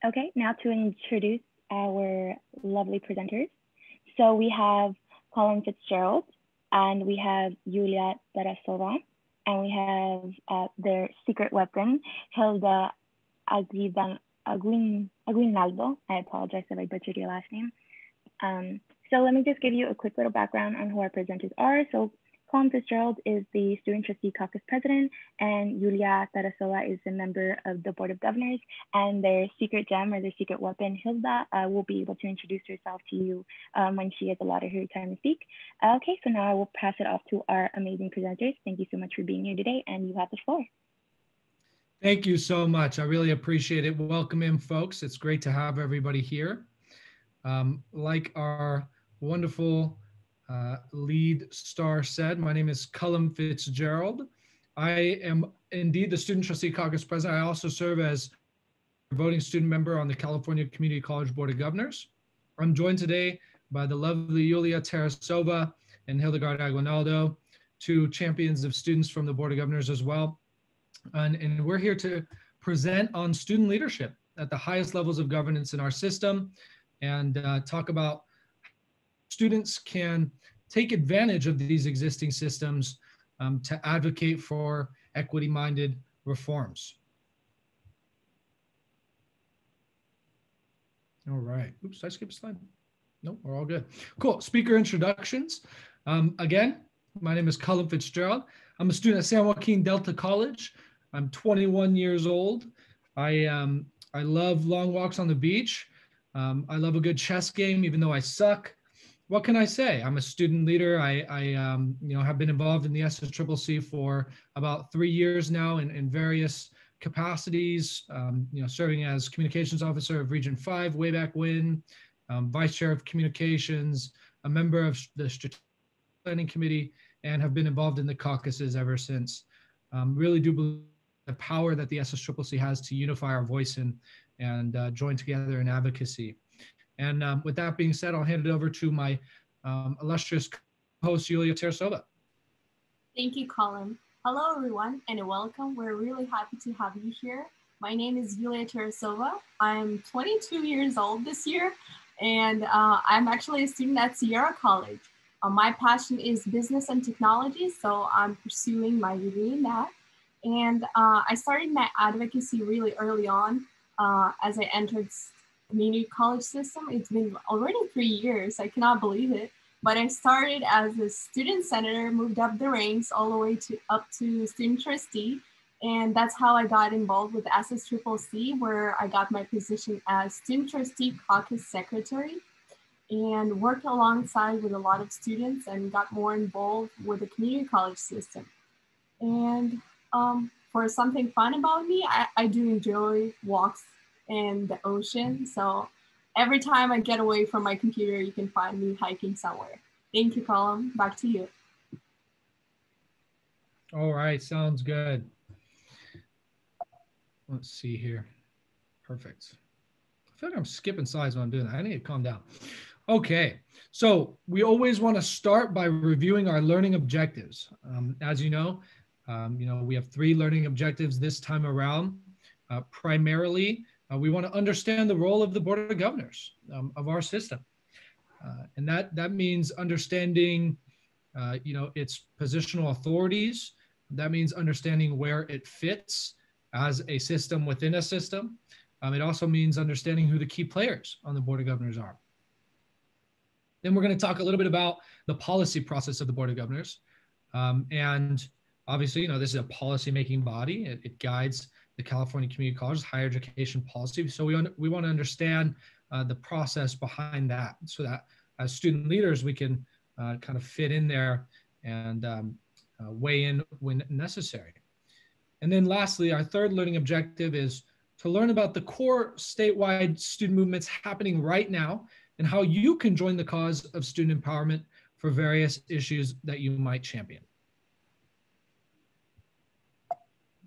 Okay, now to introduce our lovely presenters. So we have Colin Fitzgerald, and we have Julia Tarasova, and we have their secret weapon, Hilda Aguinaldo. I apologize if I butchered your last name. So let me just give you a quick little background on who our presenters are. So Colin Fitzgerald is the Student Trustee Caucus President, and Julia Tarasova is a member of the Board of Governors. And their secret gem, or their secret weapon, Hilda, will be able to introduce herself to you when she has allotted her time to speak. Okay, so now I will pass it off to our amazing presenters. Thank you so much for being here today, and you have the floor. Thank you so much. I really appreciate it. Welcome in, folks. It's great to have everybody here. Like our wonderful lead star said, my name is Colin Fitzgerald. I am indeed the Student Trustee Caucus President. I also serve as voting student member on the California Community College Board of Governors. I'm joined today by the lovely Julia Tarasova and Hildegard Aguinaldo, two champions of students from the Board of Governors as well. And we're here to present on student leadership at the highest levels of governance in our system, and talk about students can take advantage of these existing systems to advocate for equity-minded reforms. All right. Oops, did I skip a slide? Nope, we're all good. Cool. Speaker introductions. Again, my name is Colin Fitzgerald. I'm a student at San Joaquin Delta College. I'm 21 years old. I love long walks on the beach. I love a good chess game, even though I suck. What can I say? I'm a student leader. I have been involved in the SSCCC for about 3 years now in various capacities, serving as communications officer of Region 5 way back when, vice chair of communications, a member of the strategic planning committee, and have been involved in the caucuses ever since. Really do believe the power that the SSCCC has to unify our voice and join together in advocacy. And with that being said, I'll hand it over to my illustrious host, Julia Tarasova. Thank you, Colin. Hello, everyone, and welcome. We're really happy to have you here. My name is Julia Tarasova. I'm 22 years old this year, and I'm actually a student at Sierra College. My passion is business and technology, so I'm pursuing my degree in that. And I started my advocacy really early on as I entered community college system. It's been already 3 years. I cannot believe it. But I started as a student senator, moved up the ranks all the way up to student trustee. And that's how I got involved with SSCCC, where I got my position as student trustee caucus secretary, and worked alongside with a lot of students and got more involved with the community college system. And for something fun about me, I do enjoy walks in the ocean. So every time I get away from my computer, you can find me hiking somewhere. Thank you, Colin. Back to you. All right, sounds good. Let's see here. Perfect. I feel like I'm skipping slides when I'm doing that. I need to calm down. Okay, so we always want to start by reviewing our learning objectives. As you know, we have 3 learning objectives this time around. Primarily, we want to understand the role of the Board of Governors of our system. And that means understanding, its positional authorities. That means understanding where it fits as a system within a system. It also means understanding who the key players on the Board of Governors are. Then we're going to talk a little bit about the policy process of the Board of Governors. And obviously, this is a policy-making body. It guides the California Community College's higher education policy. So we want to understand the process behind that, so that as student leaders, we can kind of fit in there and weigh in when necessary. And then lastly, our 3rd learning objective is to learn about the core statewide student movements happening right now and how you can join the cause of student empowerment for various issues that you might champion.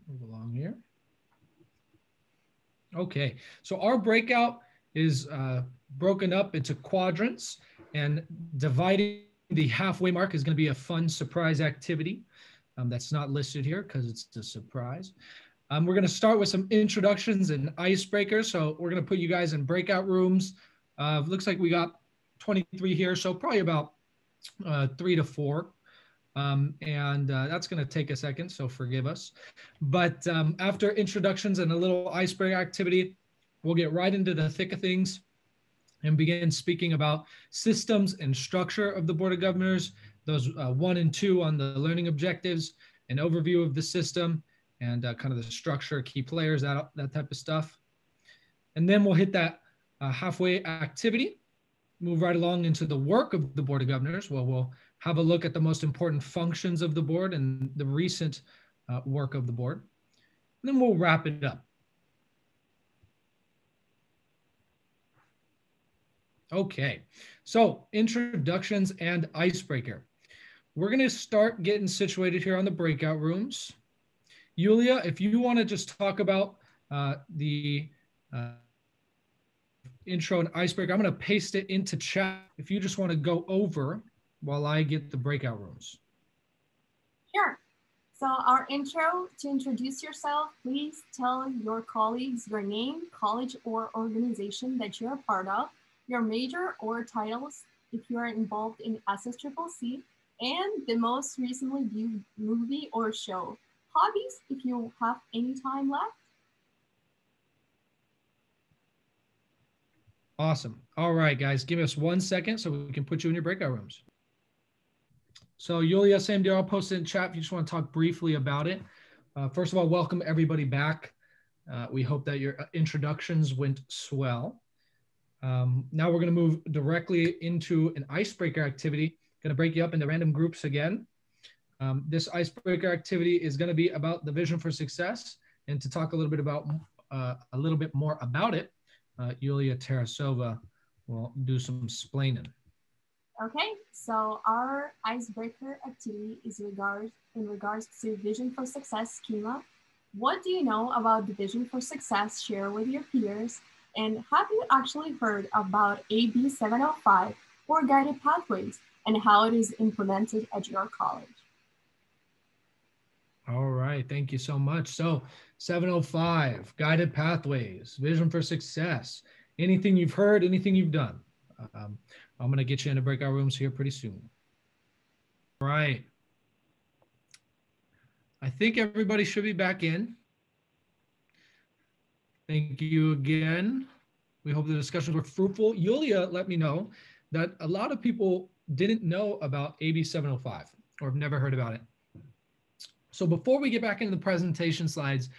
Move along here. Okay, so our breakout is broken up into quadrants, and dividing the halfway mark is going to be a fun surprise activity that's not listed here because it's a surprise. We're going to start with some introductions and icebreakers. So we're going to put you guys in breakout rooms. Looks like we got 23 here, so probably about 3 to 4. That's going to take a second, so forgive us. But after introductions and a little icebreaker activity, we'll get right into the thick of things and begin speaking about systems and structure of the Board of Governors, those 1 and 2 on the learning objectives, an overview of the system, and kind of the structure, key players, that type of stuff. And then we'll hit that halfway activity, move right along into the work of the Board of Governors, where we'll have a look at the most important functions of the board and the recent work of the board. And then we'll wrap it up. Okay, so introductions and icebreaker. We're going to start getting situated here on the breakout rooms. Yulia, if you want to just talk about the intro and icebreaker, I'm going to paste it into chat if you just want to go over while I get the breakout rooms. Sure. So our intro, to introduce yourself, please tell your colleagues your name, college or organization that you're a part of, your major or titles if you are involved in SSCCC, and the most recently viewed movie or show. Hobbies, if you have any time left. Awesome. All right, guys, give us 1 second so we can put you in your breakout rooms. So Yulia, same deal, I'll post it in chat if you just want to talk briefly about it. First of all, welcome everybody back. We hope that your introductions went swell. Now we're going to move directly into an icebreaker activity. Going to break you up into random groups again. This icebreaker activity is going to be about the vision for success, and to talk a little bit more about it, Yulia Tarasova will do some explaining. Okay, so our icebreaker activity is in regards to Vision for Success schema. What do you know about the Vision for Success? Share with your peers. And have you actually heard about AB 705 or Guided Pathways and how it is implemented at your college? All right, thank you so much. So 705, Guided Pathways, Vision for Success, anything you've heard, anything you've done. I'm going to get you into breakout rooms here pretty soon. All right. I think everybody should be back in. Thank you again. We hope the discussions were fruitful. Yulia let me know that a lot of people didn't know about AB 705 or have never heard about it. So before we get back into the presentation slides,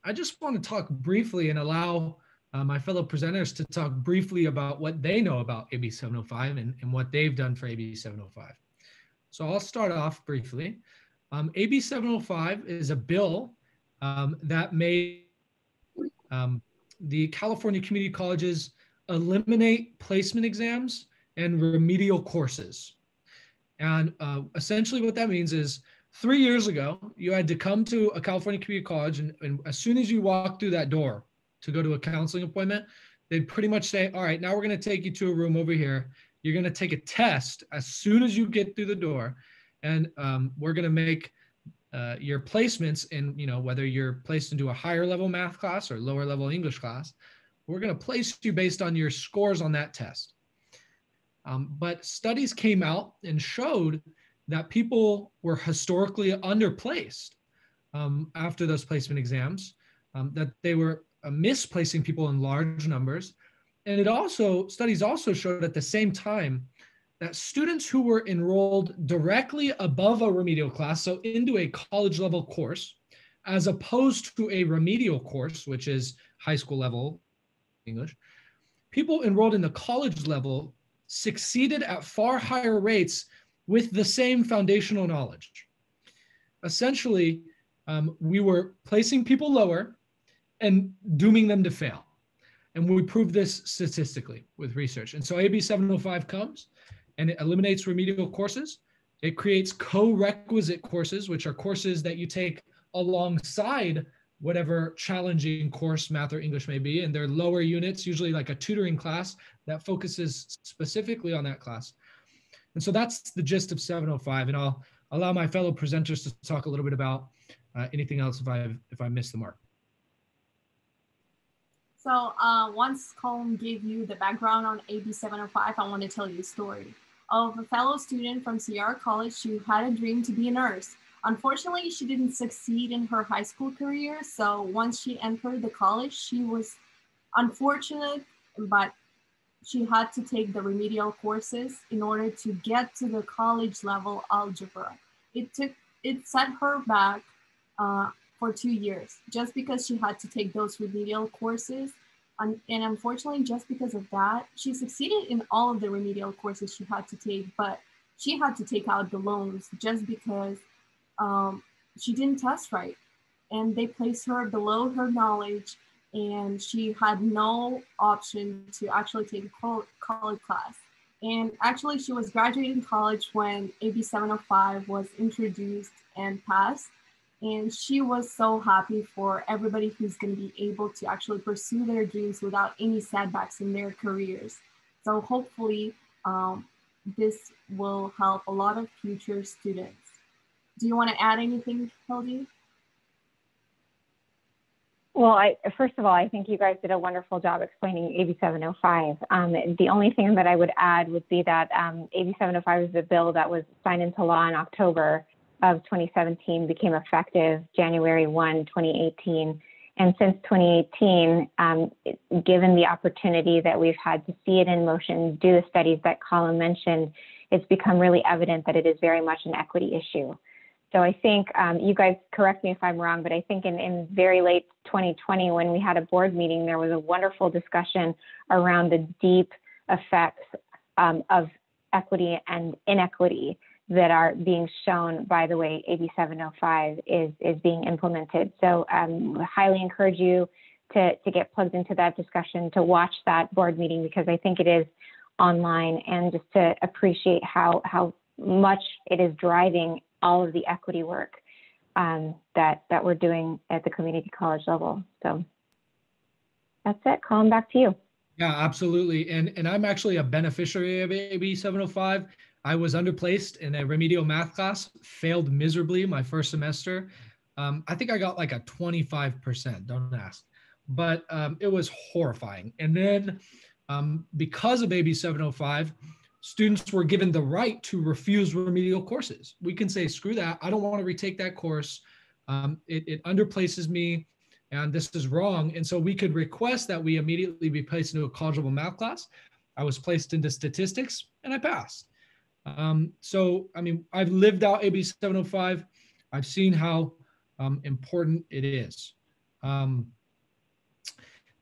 I just want to talk briefly and allow my fellow presenters to talk briefly about what they know about AB 705 and what they've done for AB 705. So I'll start off briefly. AB 705 is a bill that made the California community colleges eliminate placement exams and remedial courses. And essentially what that means is 3 years ago, you had to come to a California community college, and as soon as you walk through that door to go to a counseling appointment, they'd pretty much say, all right, now we're going to take you to a room over here. You're going to take a test as soon as you get through the door, and we're going to make your placements in, whether you're placed into a higher level math class or lower level English class, we're going to place you based on your scores on that test. But studies came out and showed that people were historically underplaced after those placement exams, that they were misplacing people in large numbers. And studies also showed at the same time that students who were enrolled directly above a remedial class, so into a college level course, as opposed to a remedial course, which is high school level English, people enrolled in the college level succeeded at far higher rates with the same foundational knowledge. Essentially, we were placing people lower and dooming them to fail. And we proved this statistically with research. And so AB 705 comes and it eliminates remedial courses. It creates co-requisite courses, which are courses that you take alongside whatever challenging course, math or English may be. And they're lower units, usually like a tutoring class that focuses specifically on that class. And so that's the gist of 705. And I'll allow my fellow presenters to talk a little bit about anything else if I missed the mark. So once Colin gave you the background on AB 705, I want to tell you a story of a fellow student from Sierra College who had a dream to be a nurse. Unfortunately, she didn't succeed in her high school career. So once she entered the college, she was unfortunate, but she had to take the remedial courses in order to get to the college level algebra. It set her back for 2 years just because she had to take those remedial courses. And unfortunately, just because of that, she succeeded in all of the remedial courses she had to take, but she had to take out the loans just because she didn't test right. And they placed her below her knowledge, and she had no option to actually take a college class. And actually, she was graduating college when AB 705 was introduced and passed. And she was so happy for everybody who's going to be able to actually pursue their dreams without any setbacks in their careers. So hopefully, this will help a lot of future students. Do you want to add anything, Hildy? Well, first of all, I think you guys did a wonderful job explaining AB 705. The only thing that I would add would be that AB 705 is a bill that was signed into law in October of 2017, became effective January 1, 2018. And since 2018, given the opportunity that we've had to see it in motion, do the studies that Colin mentioned, it's become really evident that it is very much an equity issue. So I think, you guys correct me if I'm wrong, but I think in very late 2020, when we had a board meeting, there was a wonderful discussion around the deep effects of equity and inequity that are being shown by the way AB 705 is being implemented. So highly encourage you to get plugged into that discussion, to watch that board meeting, because I think it is online, and just to appreciate how much it is driving all of the equity work that we're doing at the community college level. So that's it. Colin, back to you. Yeah, absolutely. And I'm actually a beneficiary of AB 705. I was underplaced in a remedial math class, failed miserably my first semester. I think I got like a 25%, don't ask, but it was horrifying. And then because of AB 705, students were given the right to refuse remedial courses. We can say, screw that, I don't want to retake that course. It underplaces me, and this is wrong. And so we could request that we immediately be placed into a college level math class. I was placed into statistics, and I passed. So, I mean, I've lived out AB 705. I've seen how important it is. Now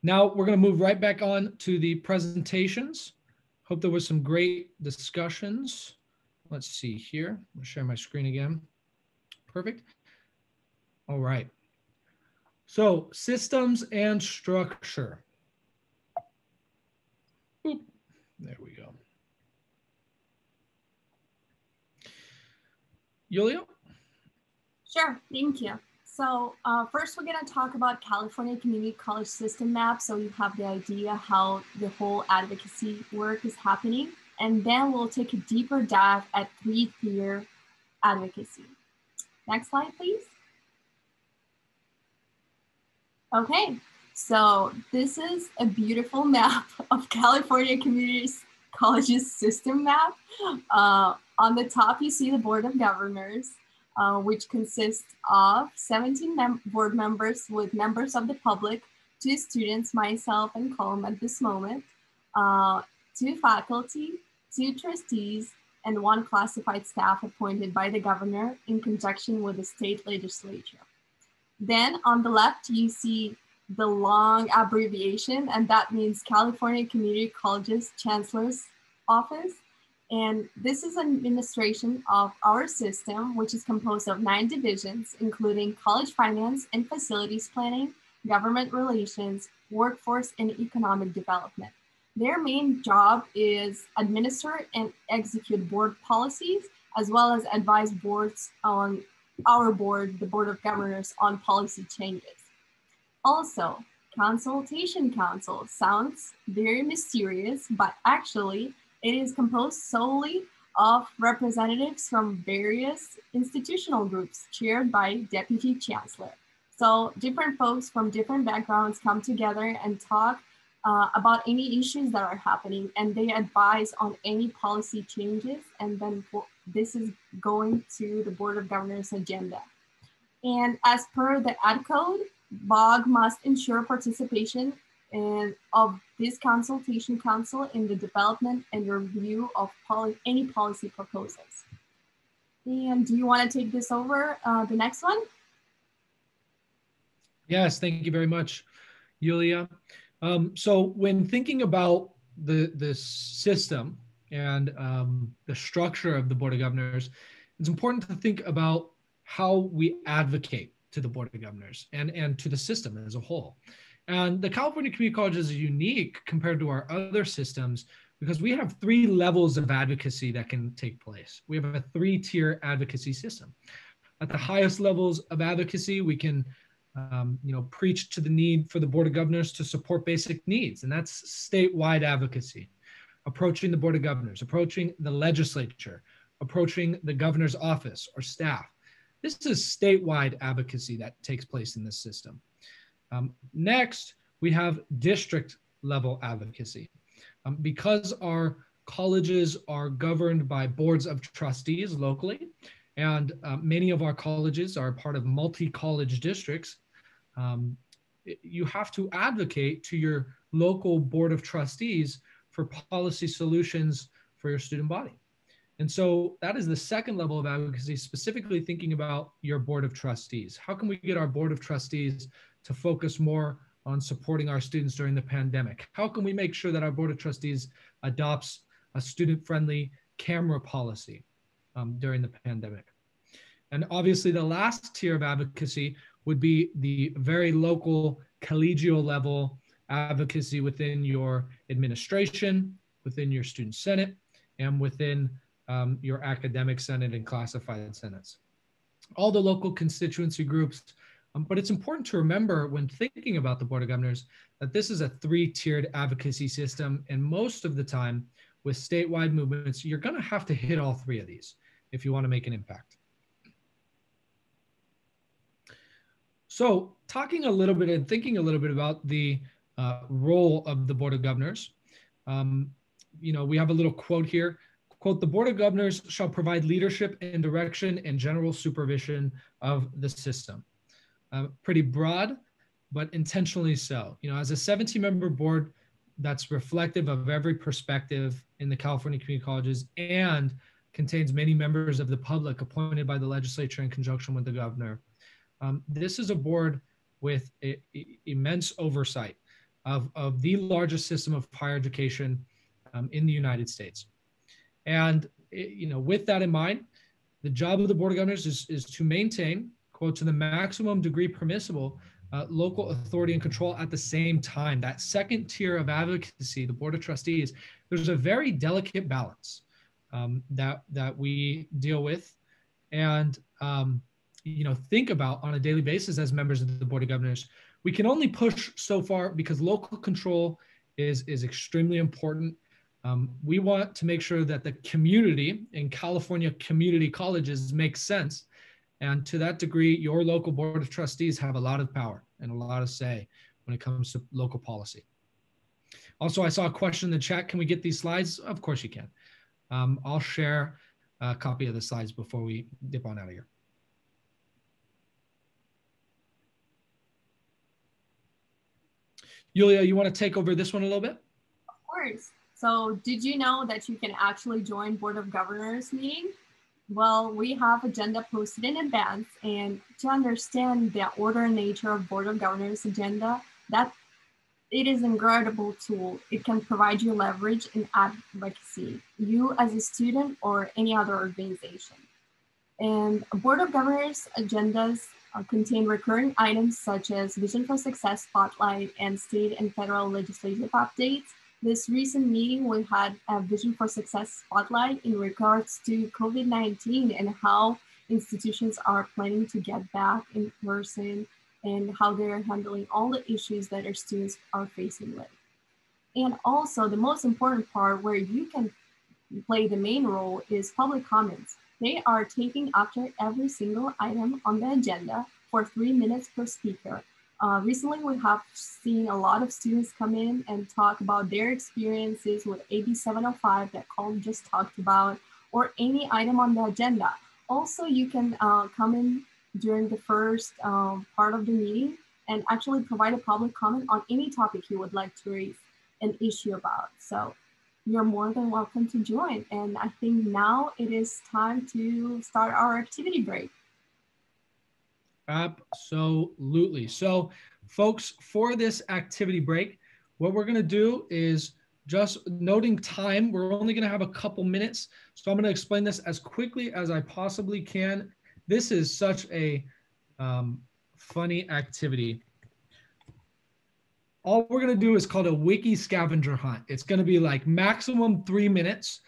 we're going to move right back on to the presentations. Hope there was some great discussions. Let's see here. I'll share my screen again. Perfect. All right. So systems and structure. Oop, there we go. Yulia? Sure, thank you. So first we're gonna talk about California Community College System Map, so you have the idea how the whole advocacy work is happening. And then we'll take a deeper dive at 3-tier advocacy. Next slide, please. Okay, so this is a beautiful map of California Community Colleges System Map. On the top, you see the Board of Governors, which consists of 17 board members with members of the public, 2 students, myself and Colm at this moment, 2 faculty, 2 trustees, and 1 classified staff appointed by the governor in conjunction with the state legislature. Then on the left, you see the long abbreviation, and that means California Community Colleges Chancellor's Office. And this is an administration of our system, which is composed of 9 divisions, including college finance and facilities planning, government relations, workforce, and economic development. Their main job is administer and execute board policies, as well as advise boards on our board, the Board of Governors, on policy changes. Also, Consultation Council sounds very mysterious, but actually, it is composed solely of representatives from various institutional groups chaired by Deputy Chancellor. So different folks from different backgrounds come together and talk about any issues that are happening, and they advise on any policy changes, and then this is going to the Board of Governors agenda. And as per the Ad Code, BOG must ensure participation of this consultation council in the development and review of any policy proposals. And do you want to take this over, the next one? Yes, thank you very much, Yulia. So when thinking about the system and the structure of the Board of Governors, it's important to think about how we advocate to the Board of Governors and to the system as a whole. And the California Community College is unique compared to our other systems because we have 3 levels of advocacy that can take place. We have a 3-tier advocacy system. At the highest levels of advocacy, we can preach to the need for the Board of Governors to support basic needs, and that's statewide advocacy. Approaching the Board of Governors, approaching the legislature, approaching the governor's office or staff. This is statewide advocacy that takes place in this system. Next, we have district level advocacy. Because our colleges are governed by boards of trustees locally, and many of our colleges are part of multi-college districts, you have to advocate to your local board of trustees for policy solutions for your student body. And so that is the second level of advocacy, specifically thinking about your board of trustees. How can we get our board of trustees to focus more on supporting our students during the pandemic? How can we make sure that our board of trustees adopts a student-friendly camera policy during the pandemic? And obviously the last tier of advocacy would be the very local collegial level advocacy within your administration, within your student senate, and within your academic senate and classified senates. All the local constituency groups, but it's important to remember when thinking about the Board of Governors that this is a 3-tiered advocacy system, and most of the time with statewide movements, you're gonna have to hit all 3 of these if you wanna make an impact. So talking a little bit and thinking a little bit about the role of the Board of Governors, we have a little quote here. Quote, "The Board of Governors shall provide leadership and direction and general supervision of the system." Pretty broad, but intentionally so. As a 17-member board that's reflective of every perspective in the California community colleges and contains many members of the public appointed by the legislature in conjunction with the governor. This is a board with immense oversight of the largest system of higher education in the United States. And with that in mind, the job of the Board of Governors is to maintain, quote, "to the maximum degree permissible, local authority and control at the same time." That second tier of advocacy, the Board of Trustees, there's a very delicate balance that we deal with and think about on a daily basis as members of the Board of Governors. We can only push so far because local control is extremely important. We want to make sure that the community in California community colleges makes sense. And to that degree, your local Board of Trustees have a lot of power and a lot of say when it comes to local policy. Also, I saw a question in the chat. Can we get these slides? Of course you can. I'll share a copy of the slides before we dip on out of here. Yulia, you want to take over this one a little bit? Of course. So did you know that you can actually join Board of Governors meeting? Well, we have agenda posted in advance, and to understand the order and nature of Board of Governors agenda, that it is an incredible tool. It can provide you leverage in advocacy, you as a student or any other organization. And Board of Governors agendas contain recurring items such as Vision for Success Spotlight and state and federal legislative updates. This recent meeting, we had a Vision for Success Spotlight in regards to COVID-19 and how institutions are planning to get back in person and how they're handling all the issues that our students are facing with. And also the most important part where you can play the main role is public comments. They are taking after every single item on the agenda for 3 minutes per speaker. Recently, we have seen a lot of students come in and talk about their experiences with AB 705 that Colin just talked about, or any item on the agenda. Also, you can come in during the first part of the meeting and actually provide a public comment on any topic you would like to raise an issue about. So you're more than welcome to join. And I think now it is time to start our activity break. Absolutely. So folks, for this activity break, what we're going to do is just noting time. We're only going to have a couple minutes. So I'm going to explain this as quickly as I possibly can. This is such a funny activity. All we're going to do is called a wiki scavenger hunt. It's going to be like maximum 3 minutes.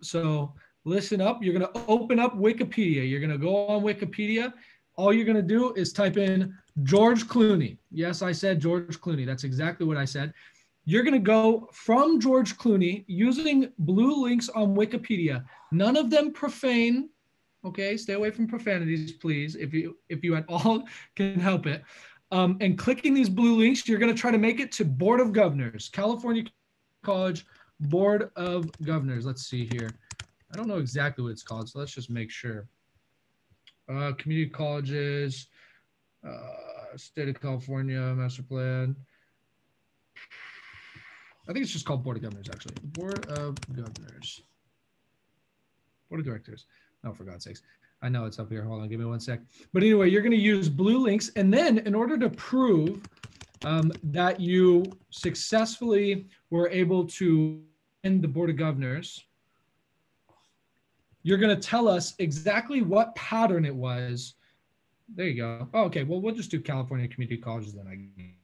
So listen up. You're going to open up Wikipedia. You're going to go on Wikipedia. All you're going to do is type in George Clooney. Yes, I said George Clooney. That's exactly what I said. You're going to go from George Clooney using blue links on Wikipedia. None of them profane. Okay, stay away from profanities, please, if you at all can help it. And clicking these blue links, you're going to try to make it to Board of Governors, California College Board of Governors. Let's see here. I don't know exactly what it's called, so let's just make sure. Community colleges, state of California, master plan. I think it's just called Board of Governors, actually. Board of Governors. Board of Directors. Oh, for God's sakes. I know it's up here. Hold on, give me 1 sec. But anyway, you're going to use blue links. And then in order to prove that you successfully were able to end the Board of Governors, you're going to tell us exactly what pattern it was. There you go. Oh, okay, well, we'll just do California Community Colleges then.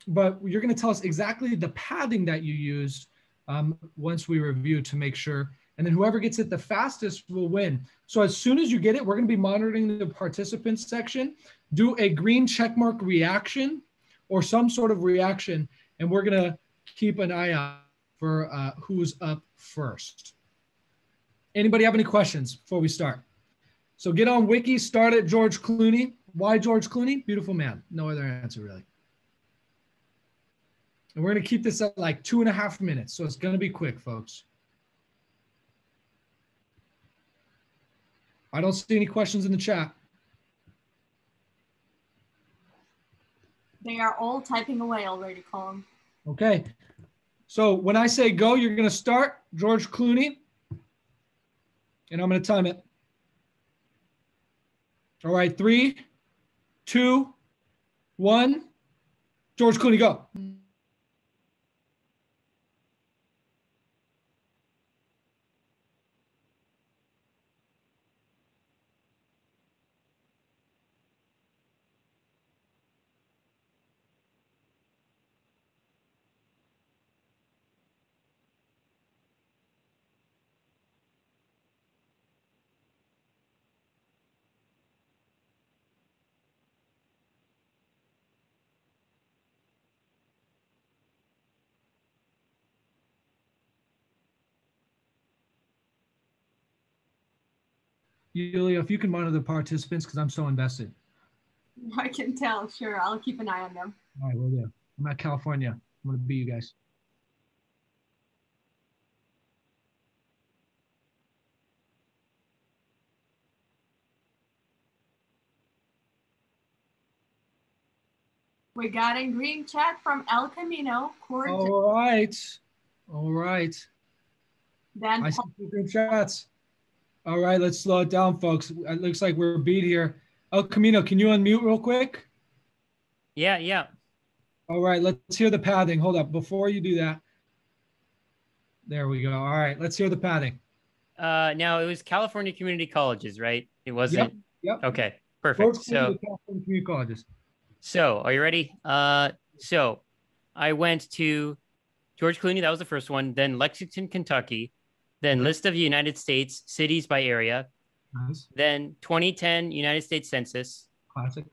But you're going to tell us exactly the padding that you used once we review to make sure. And then whoever gets it the fastest will win. So as soon as you get it, we're going to be monitoring the participants section. Do a green checkmark reaction or some sort of reaction. And we're going to keep an eye out for who's up first. Anybody have any questions before we start? So get on Wiki, start at George Clooney. Why George Clooney? Beautiful man. No other answer, really. And we're going to keep this at like 2.5 minutes. So it's going to be quick, folks. I don't see any questions in the chat. They are all typing away already, Colin. Okay. So when I say go, you're going to start George Clooney. And I'm going to time it. All right, 3, 2, 1. George Clooney, go. Yulia, if you can monitor the participants, because I'm so invested. I can tell, sure. I'll keep an eye on them. All right, will do. I'm at California. I'm going to be you guys. We got a green chat from El Camino. All right. All right. Then I see green chats. All right, let's slow it down, folks. It looks like we're beat here. El Camino, can you unmute real quick? Yeah. All right, let's hear the padding. Hold up. Before you do that. There we go. All right, let's hear the padding. Now, it was California Community Colleges, right? It wasn't? Yep. Okay, perfect. So, California Community Colleges. So, are you ready? So, I went to George Clooney. That was the first one. Then Lexington, Kentucky. Then list of United States cities by area. Nice. Then 2010 United States Census. Classic.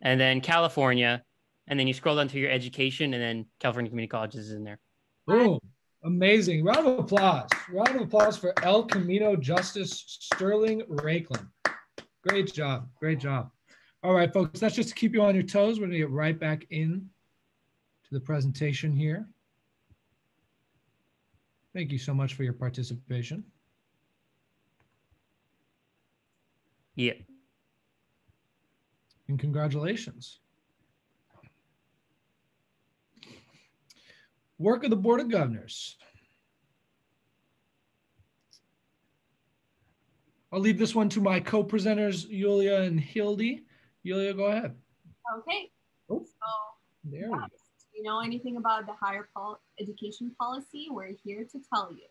And then California. And then you scroll down to your education, and then California Community Colleges is in there. Boom. Amazing. Round of applause. Round of applause for El Camino Justice Sterling Raiklen. Great job. Great job. All right, folks, that's just to keep you on your toes. We're gonna get right back in to the presentation here. Thank you so much for your participation. Yeah. And congratulations. Work of the Board of Governors. I'll leave this one to my co-presenters, Yulia and Hildy. Yulia, go ahead. Okay. Oh, So, there we go. do you know anything about the higher education policy? We're here to tell you.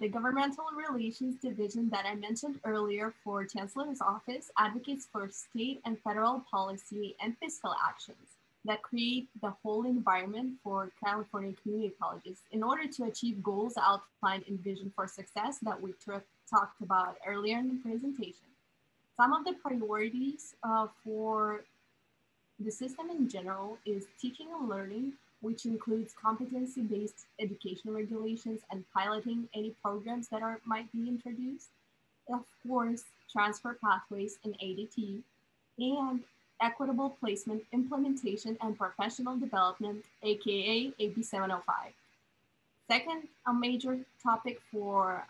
The Governmental Relations Division that I mentioned earlier for Chancellor's Office advocates for state and federal policy and fiscal actions that create the whole environment for California community colleges in order to achieve goals outlined in Vision for Success that we talked about earlier in the presentation. Some of the priorities for the system in general is teaching and learning, which includes competency-based education regulations and piloting any programs that might be introduced. Of course, transfer pathways in ADT, and equitable placement implementation and professional development, AKA AB 705. Second, a major topic for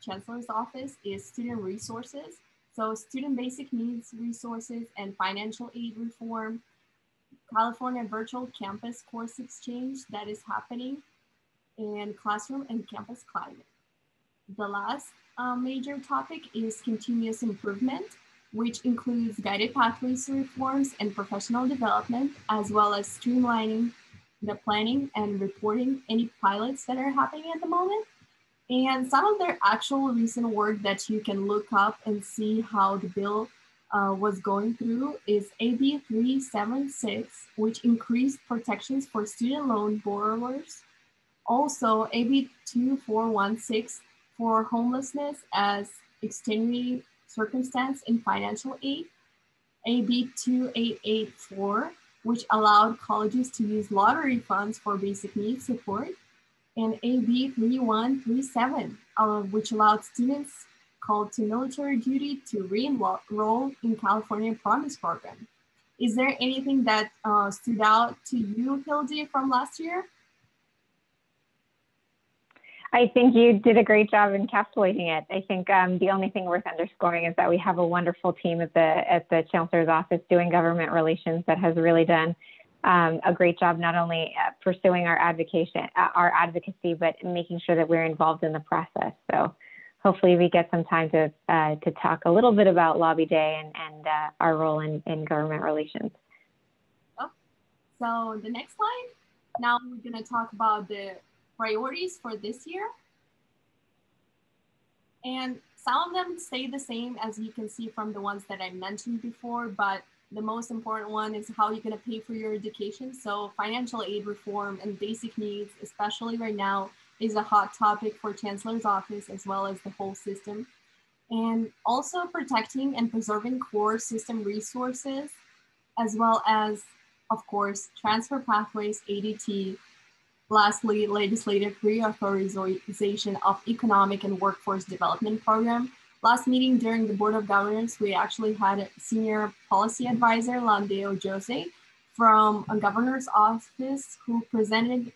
Chancellor's Office is student resources. So student basic needs resources and financial aid reform, California Virtual Campus Course Exchange that is happening, and classroom and campus climate. The last major topic is continuous improvement, which includes guided pathways reforms and professional development, as well as streamlining the planning and reporting any pilots that are happening at the moment. And some of their actual recent work that you can look up and see how the bill was going through is AB 376, which increased protections for student loan borrowers. Also, AB 2416 for homelessness as extenuating circumstance in financial aid. AB 2884, which allowed colleges to use lottery funds for basic needs support. And AB 3137, which allowed students called to military duty to re-enroll in California Promise Program. Is there anything that stood out to you, Hildy, from last year? I think you did a great job encapsulating it. I think the only thing worth underscoring is that we have a wonderful team at the Chancellor's Office doing government relations that has really done a great job, not only pursuing our advocacy, but making sure that we're involved in the process. So hopefully we get some time to talk a little bit about Lobby Day and our role in government relations. Oh, so the next slide, now we're gonna talk about the priorities for this year. And some of them stay the same, as you can see from the ones that I mentioned before, but the most important one is how you're gonna pay for your education. So financial aid reform and basic needs, especially right now, is a hot topic for Chancellor's Office as well as the whole system. And also protecting and preserving core system resources, as well as, of course, transfer pathways, ADT. Lastly, legislative reauthorization of economic and workforce development program. Last meeting during the Board of Governors, we actually had a senior policy advisor, Landeo Jose, from a governor's office who presented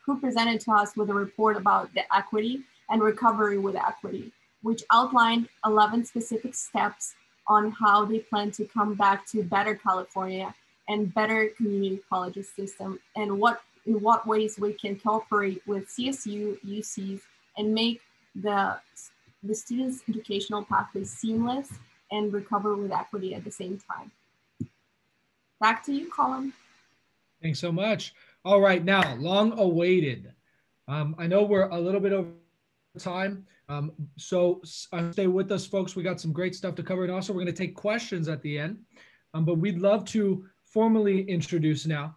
to us with a report about the equity and recovery with equity, which outlined 11 specific steps on how they plan to come back to better California and better community colleges system, and in what ways we can cooperate with CSU, UCs, and make the students' educational pathway seamless and recover with equity at the same time. Back to you, Colin. Thanks so much. All right, now, long awaited. I know we're a little bit over time, so stay with us, folks. We got some great stuff to cover, and also we're going to take questions at the end. But we'd love to formally introduce now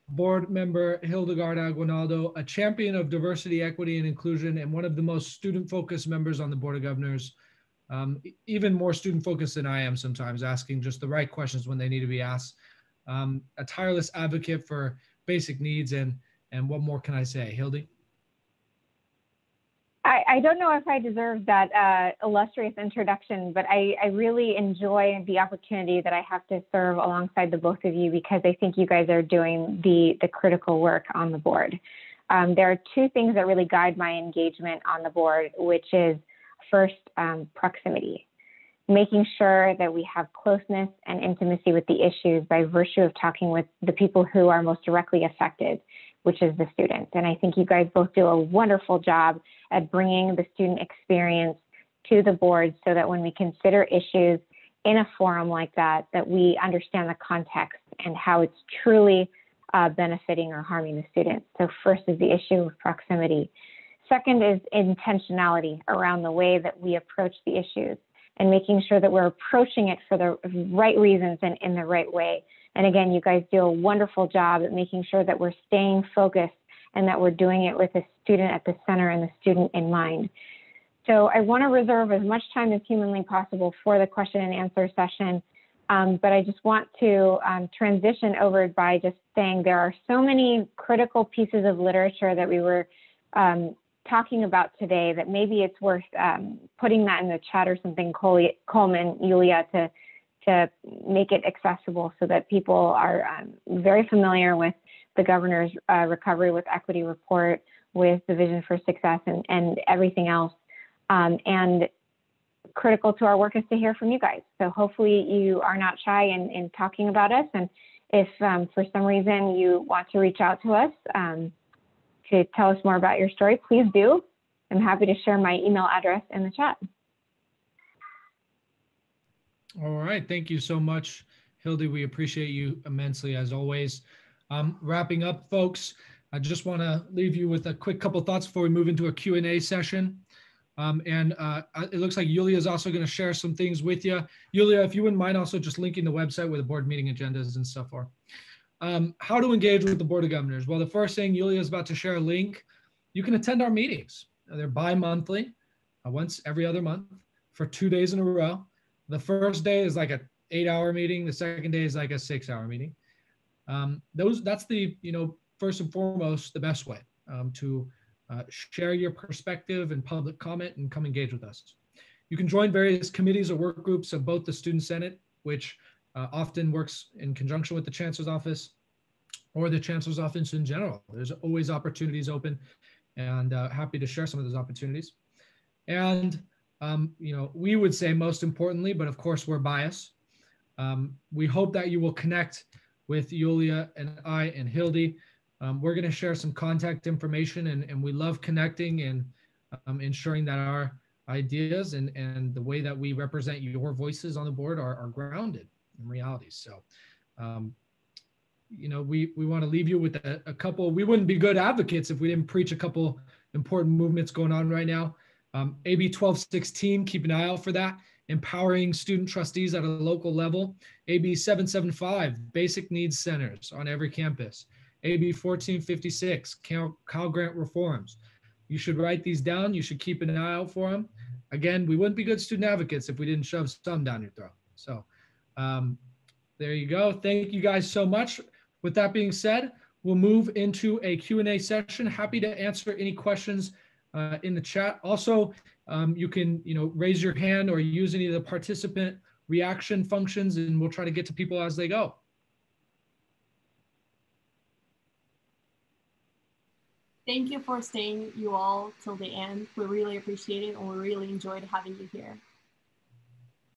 Board Member Hildegard Aguinaldo, a champion of diversity, equity, and inclusion, and one of the most student-focused members on the Board of Governors. Even more student-focused than I am sometimes, asking just the right questions when they need to be asked. A tireless advocate for basic needs, and what more can I say, Hildy? I don't know if I deserve that illustrious introduction, but I really enjoy the opportunity that I have to serve alongside the both of you, because I think you guys are doing the critical work on the board. There are two things that really guide my engagement on the board, which is first, proximity, making sure that we have closeness and intimacy with the issues by virtue of talking with the people who are most directly affected, which is the students. And I think you guys both do a wonderful job at bringing the student experience to the board so that when we consider issues in a forum like that, that we understand the context and how it's truly benefiting or harming the students. So first is the issue of proximity. Second is intentionality around the way that we approach the issues and making sure that we're approaching it for the right reasons and in the right way. And again, you guys do a wonderful job at making sure that we're staying focused and that we're doing it with the student at the center and the student in mind. So I want to reserve as much time as humanly possible for the question and answer session. But I just want to transition over by just saying there are so many critical pieces of literature that we were talking about today that maybe it's worth putting that in the chat or something, Coleman, Yulia, to make it accessible so that people are very familiar with the governor's Recovery with Equity report, with the Vision for Success and everything else. And critical to our work is to hear from you guys. So hopefully you are not shy in talking about us. And if for some reason you want to reach out to us to tell us more about your story, please do. I'm happy to share my email address in the chat. All right, thank you so much, Hildy. We appreciate you immensely as always. Wrapping up, folks, I just want to leave you with a quick couple thoughts before we move into a Q&A session. It looks like Yulia is also going to share some things with you. Yulia, if you wouldn't mind also just linking the website where the board meeting agendas and stuff are. How to engage with the Board of Governors? Well, the first thing, Yulia is about to share a link. You can attend our meetings. They're bi-monthly, once every other month for 2 days in a row. The first day is like an 8-hour meeting. The second day is like a 6-hour meeting. That's the, first and foremost, the best way to share your perspective and public comment and come engage with us. You can join various committees or work groups of both the Student Senate, which often works in conjunction with the Chancellor's Office, or the Chancellor's Office in general. There's always opportunities open, and happy to share some of those opportunities. And we would say most importantly, but of course we're biased, we hope that you will connect with Yulia and I and Hildy. We're going to share some contact information, and we love connecting and ensuring that our ideas and the way that we represent your voices on the board are grounded in reality. So, we want to leave you with a couple. We wouldn't be good advocates if we didn't preach a couple important movements going on right now. AB 1216, keep an eye out for that. Empowering student trustees at a local level. AB 775, basic needs centers on every campus. AB 1456, Cal Grant reforms. You should write these down. You should keep an eye out for them. Again, we wouldn't be good student advocates if we didn't shove some down your throat. So there you go. Thank you guys so much. With that being said, we'll move into a Q&A session. Happy to answer any questions in the chat. Also, you can raise your hand or use any of the participant reaction functions, and we'll try to get to people as they go. Thank you for staying, you all, till the end. We really appreciate it, and we really enjoyed having you here.